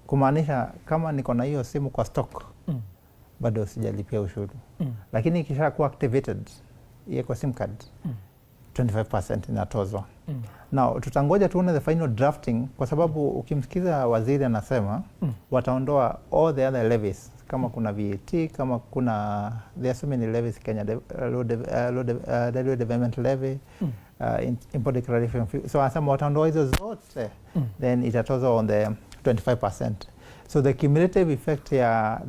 Kumaanisha kama niko na hiyo simu kwa stock bado sijalipia ushuru. Lakini ikisha kuwa activated hiyo kwa sim card 25% inatozwa. Now tutangoja tuone the final drafting, kwa sababu ukimsikiza waziri anasema wataondoa all the other levies, kama kuna VAT, kama kuna there are so many levies, Kenya Railway Development Levy, import declaration fee. So anasema wataondoa hizo zote, then itatozwa on the 25%. So the cumulative effect ya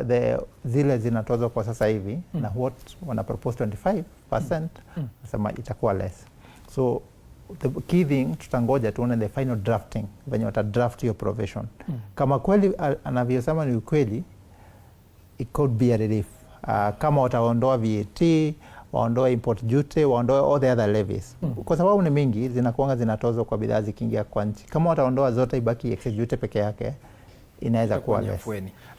the zile zinatozwa kwa sasa hivi na what wana propose 25%, nasema itakuwa less. So the key thing tutangoja tuone the final drafting venye wata draft your provision. Kama kweli anavyosema ni ukweli, it could be a relief. Kama wataondoa VAT, waondoe import duty, waondoe all the other levies. Kwa sababu ni mingi zinakuanga zinatozwa kwa bidhaa zikiingia kwa nchi. Kama wataondoa zote ibaki excess duty peke yake, inaweza kuwa less.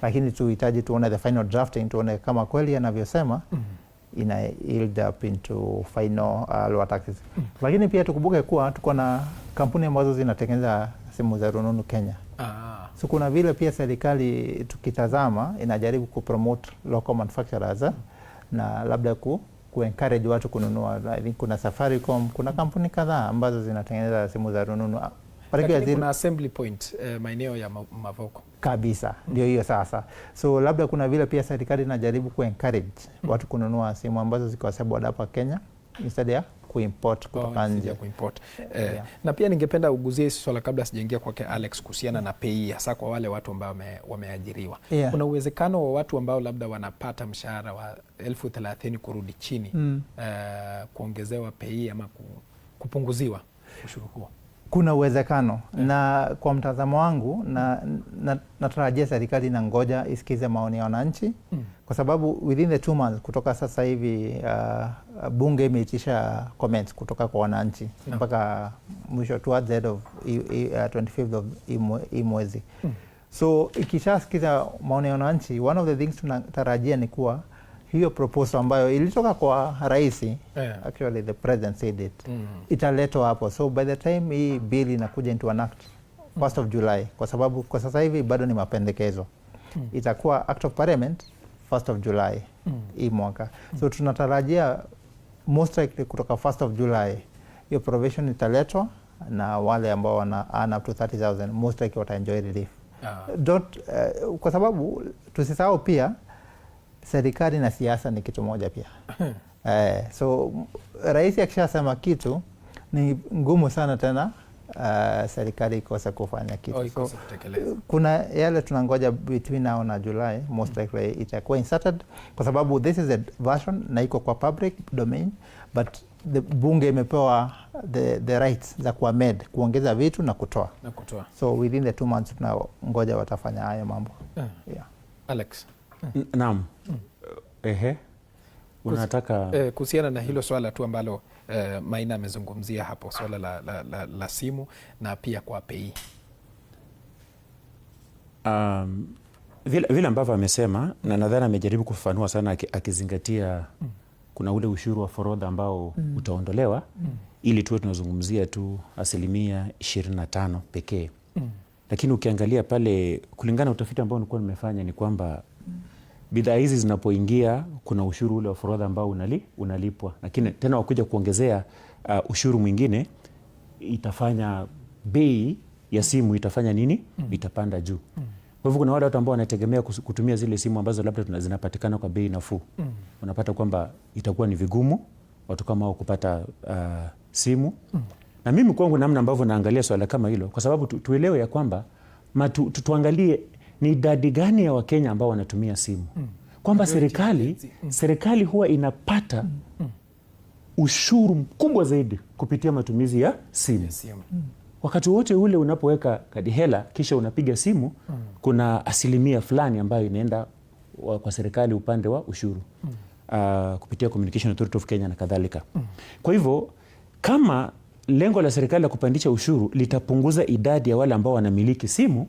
Lakini tuhitaji tuone the final drafting, tuone kama kweli anavyosema ina yield up into final lower taxes. Lakini pia tukumbuke kuwa tuko na kampuni ambazo zinatengeneza simu za rununu Kenya. So kuna vile pia serikali tukitazama inajaribu kupromote local manufacturers na labda encourage watu kununua. I think kuna Safaricom, kuna kampuni kadhaa ambazo zinatengeneza simu za rununu. Lakini kuna assembly point maeneo ya Mavoko kabisa, ndio hiyo sasa. So labda kuna vile pia serikali inajaribu encourage watu kununua simu ambazo ziko assembled hapa Kenya instead ya kuimport kutoka nje. Na pia ningependa uguzie swala kabla sijaingia kwake Alex, kuhusiana na pay, hasa kwa wale watu ambao wameajiriwa. Kuna uwezekano wa watu ambao labda wanapata mshahara wa 30,000 kurudi chini kuongezewa pay ama kupunguziwa ushuru huo? Kuna uwezekano na kwa mtazamo wangu natarajia serikali na ngoja isikize maoni ya wananchi kwa sababu within the 2 months kutoka sasa hivi bunge imeitisha comments kutoka kwa wananchi mpaka mwisho towards the end of 25th of hii mwezi. So ikishasikiza maoni ya wananchi, one of the things tunatarajia ni kuwa hiyo proposal ambayo ilitoka kwa rais, actually the president said it, italetwa hapo. So by the time hii bill inakuja into an act 1st of July, kwa sababu kwa sasa hivi bado ni mapendekezo, itakuwa act of parliament 1st of July hii mwaka. So tunatarajia most likely kutoka 1st of July hiyo provision italetwa na wale ambao wana earn up to 30,000 most likely wata enjoy relief. Kwa sababu tusisahau pia serikali na siasa ni kitu moja pia. So rais akishasema kitu ni ngumu sana tena serikali ikose kufanya kitu. So, kuna yale tunangoja between now na July, most likely itakuwa inserted kwa sababu this is a version na iko kwa public domain, but the bunge imepewa the rights za kuamend, kuongeza vitu na kutoa. So within the 2 months tunangoja watafanya hayo mambo. Alex. Naam. Unataka kuhusiana na hilo swala tu ambalo Maina amezungumzia hapo, swala la simu na pia kwa pei. Vile ambavyo amesema na nadhani amejaribu kufafanua sana akizingatia kuna ule ushuru wa forodha ambao utaondolewa ili tuwe tunazungumzia tu 25% pekee. Lakini ukiangalia pale kulingana utafiti ambao nilikuwa nimefanya ni kwamba bidhaa hizi zinapoingia kuna ushuru ule wa forodha ambao unalipwa. Lakini tena wakuja kuongezea ushuru mwingine itafanya bei ya simu itafanya nini? Itapanda juu. Kwa hivyo kuna wale watu ambao wanategemea kutumia zile simu ambazo labda zinapatikana kwa bei nafuu. Unapata kwamba itakuwa ni vigumu watu kama hao kupata simu. Na mimi kwangu namna ambavyo naangalia swala kama hilo kwa sababu tuelewe ya kwamba tuangalie ni idadi gani ya Wakenya ambao wanatumia simu. Kwamba serikali huwa inapata ushuru mkubwa zaidi kupitia matumizi ya simu. Wakati wote ule unapoweka kadi hela kisha unapiga simu, kuna asilimia fulani ambayo inaenda kwa serikali upande wa ushuru. Kupitia Communication Authority of Kenya na kadhalika. Kwa hivyo kama lengo la serikali la kupandisha ushuru litapunguza idadi ya wale ambao wanamiliki simu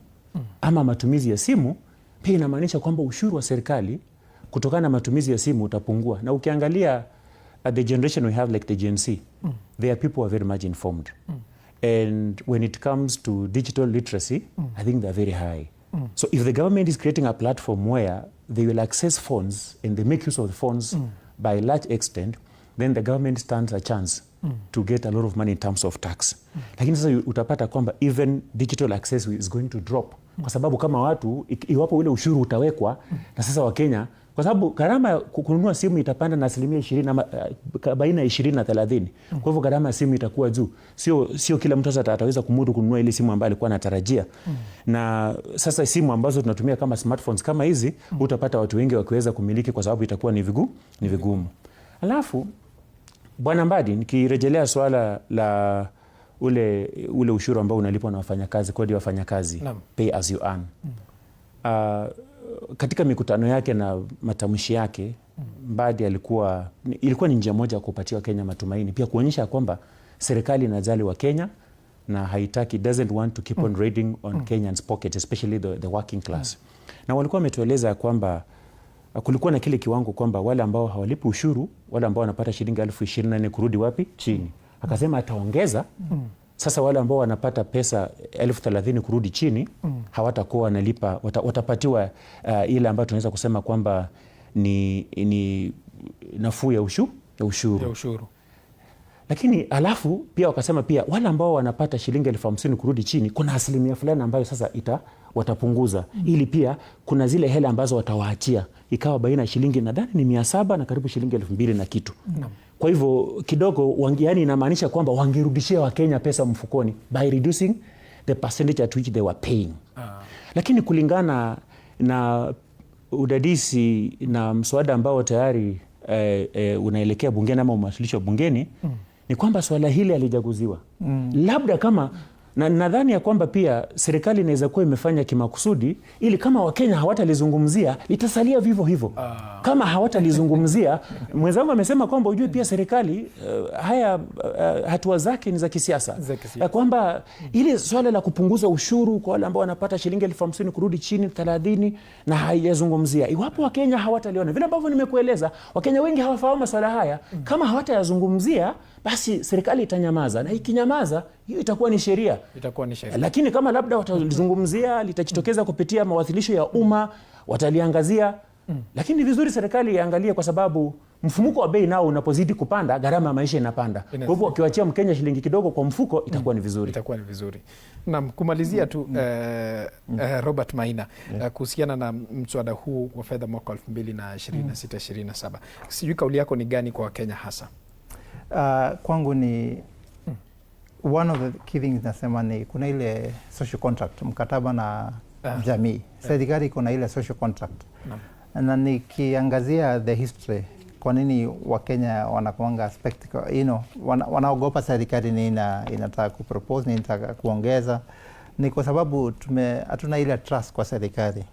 ama matumizi ya simu, pia inamaanisha kwamba ushuru wa serikali kutokana na matumizi ya simu utapungua. Na ukiangalia the generation we have like the Gen Z, their people are very much informed. And when it comes to digital literacy, I think they're very high. So if the government is creating a platform where they will access funds and they make use of the funds by a large extent, then the government stands a chance to get a lot of money in terms of tax. Lakini sasa utapata kwamba even digital access is going to drop. Kwa sababu kama watu, iwapo ule ushuru utawekwa, na sasa Wakenya, kwa sababu gharama ya kununua simu itapanda na 20% ama baina ya 20 na 30. Kwa hivyo gharama ya simu itakuwa juu. Sio kila mtu sasa ataweza kumudu kununua ile simu ambayo alikuwa anatarajia. Na sasa simu ambazo tunatumia kama smartphones kama hizi, utapata watu wengi wakiweza kumiliki kwa sababu itakuwa ni vigumu. Alafu Bwana Mbadi, nikirejelea swala la ule ushuru ambao unalipwa na wafanyakazi, kodi ya wafanyakazi, pay as you earn. Katika mikutano yake na matamshi yake, Mbadi ilikuwa ni njia moja kupatia Wakenya matumaini, pia kuonyesha kwamba serikali inajali Wakenya na haitaki, doesn't want to keep on raiding on Kenyans pockets, especially the working class. Na walikuwa wametueleza kwamba kulikuwa na kile kiwango kwamba wale ambao hawalipi ushuru, wale ambao wanapata shilingi 24,000 kurudi wapi? Chini. Akasema ataongeza. Sasa wale ambao wanapata pesa 30,000 kurudi chini, hawatakuwa wanalipa, watapatiwa ile ambayo tunaweza kusema kwamba ni nafuu ya ushuru. Lakini alafu pia wakasema pia wale ambao wanapata shilingi 50,000 kurudi chini, kuna asilimia fulani ambayo sasa watapunguza. Ili pia kuna zile hela ambazo watawaachia. Ikawa baina shilingi nadhani ni 700 na karibu shilingi 2,000 na kitu. Kwa hivyo kidogo yani inamaanisha kwamba wangerudishia Wakenya pesa mfukoni by reducing the percentage at which they were paying. Lakini kulingana na udadisi na mswada ambao tayari unaelekea bungeni ama umewasilishwa bungeni, ni kwamba swala hili halijaguziwa. Labda kama na nadhani ya kwamba pia serikali inaweza kuwa imefanya kimakusudi ili kama Wakenya hawatalizungumzia litasalia vivyo hivyo. Kama hawatalizungumzia, mwenzangu amesema kwamba ujue pia serikali hatua zake ni za kisiasa. Kwamba ili swala la kupunguza ushuru kwa wale ambao wanapata shilingi 50,000 kurudi chini 30 na haijazungumzia. Iwapo Wakenya hawataliona vile ambavyo nimekueleza, Wakenya wengi hawafahamu swala haya. Kama hawatayazungumzia, basi serikali itanyamaza, na ikinyamaza hiyo itakuwa ni sheria. Lakini kama labda watalizungumzia, litajitokeza kupitia mawasilisho ya umma, wataliangazia. Lakini vizuri serikali iangalie, kwa sababu mfumuko wa bei nao unapozidi kupanda, gharama ya maisha inapanda. Kwa hivyo ukiwachia Mkenya shilingi kidogo kwa mfuko, itakuwa ni vizuri. Na kumalizia tu Robert Maina, kuhusiana na mswada huu wa fedha mwaka 2026-27. Sijui kauli yako ni gani kwa Wakenya hasa? Kwangu ni one of the key things nasema ni kuna ile social contract, mkataba na jamii. Serikali kuna ile social contract. Na nikiangazia the history, kwa nini Wakenya wanakuanga spectacle, wanaogopa serikali ni inataka kupropose, ni inataka kuongeza, ni kwa sababu hatuna ile trust kwa serikali.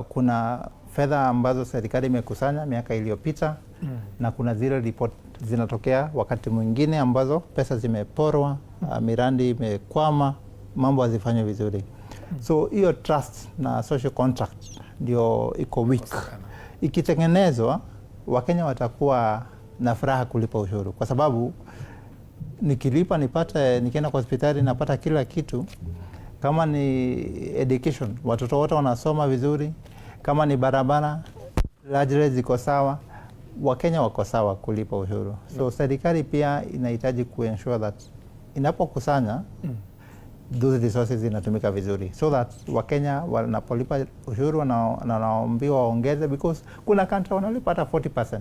Kuna fedha ambazo serikali imekusanya miaka iliyopita, na kuna zile report zinatokea wakati mwingine ambazo pesa zimeporwa, miradi imekwama, mambo hazifanywi vizuri. So hiyo trust na social contract ndio iko weak. Ikitengenezwa, Wakenya watakuwa na furaha kulipa ushuru, kwa sababu nikilipa nikienda kwa hospitali napata kila kitu. Kama ni education, watoto wote wanasoma vizuri. Kama ni barabara, largely ziko sawa. Wakenya wako sawa kulipa ushuru. So serikali pia inahitaji kuensure that inapokusanya those resources zinatumika vizuri, so that Wakenya wanapolipa ushuru wanaambiwa waongeze, because kuna country wanalipa hata 40%.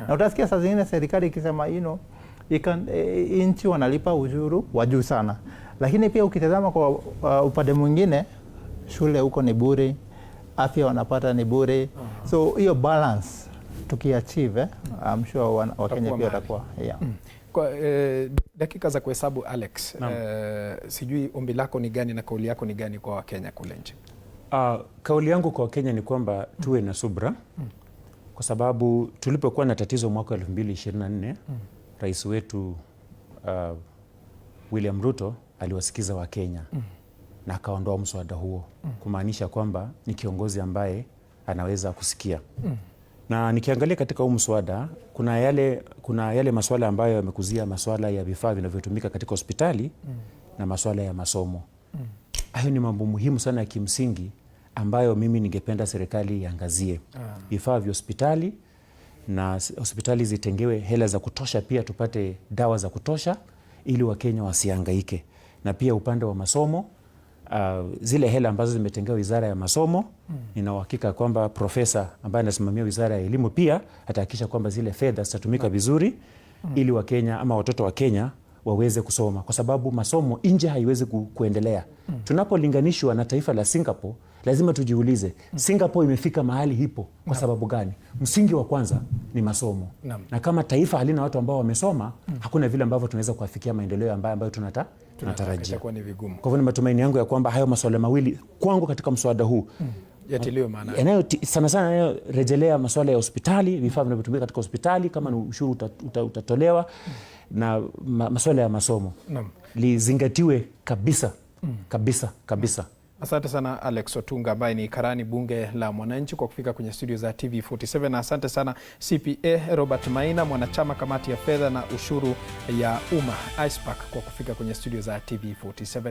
Na utasikia saa zingine serikali ikisema inchi wanalipa ushuru wa juu sana, lakini pia ukitazama kwa upande mwingine, shule huko ni bure, afya wanapata ni bure. So hiyo balance tukiachieve, I'm sure Wakenya pia watakuwa Kwa dakika za kuhesabu Alex, sijui ombi lako ni gani na kauli yako ni gani kwa Wakenya kule nje? Kauli yangu kwa Wakenya ni kwamba tuwe na subra, kwa sababu tulipokuwa na tatizo mwaka 2024, rais wetu William Ruto aliwasikiza Wakenya na akaondoa mswada huo, kumaanisha kwamba ni kiongozi ambaye anaweza kusikia. Na nikiangalia katika huu mswada, kuna yale masuala ambayo yamekuzia masuala ya vifaa vinavyotumika katika hospitali na masuala ya masomo. Hayo ni mambo muhimu sana ya kimsingi ambayo mimi ningependa serikali iangazie. Vifaa vya hospitali, na hospitali zitengewe hela za kutosha, pia tupate dawa za kutosha ili Wakenya wasihangaike. Na pia upande wa masomo, zile hela ambazo zimetengewa Wizara ya Masomo, nina uhakika kwamba profesa ambaye anasimamia Wizara ya Elimu pia atahakikisha kwamba zile fedha zitatumika vizuri ili Wakenya ama watoto wa Kenya waweze kusoma, kwa sababu masomo nje haiwezi kuendelea. Tunapolinganishwa na taifa la Singapore, lazima tujiulize, Singapore imefika mahali hipo kwa sababu gani? Msingi wa kwanza ni masomo. Na kama taifa halina watu ambao wamesoma, hakuna vile ambavyo tunaweza kuafikia maendeleo ambayo tunatarajia. Kwa hivyo ni matumaini yangu ya kwamba hayo masuala mawili kwangu katika mswada huu yatiliwe maana, sana sana yanayorejelea masuala ya hospitali, vifaa vinavyotumika katika hospitali, kama ni ushuru utatolewa, na masuala ya masomo lizingatiwe kabisa. Kabisa. Asante sana Alex Otunga ambaye ni karani bunge la Mwananchi kwa kufika kwenye studio za TV47, na asante sana CPA Robert Maina, mwanachama kamati ya fedha na ushuru ya umma ISPAC, kwa kufika kwenye studio za TV47.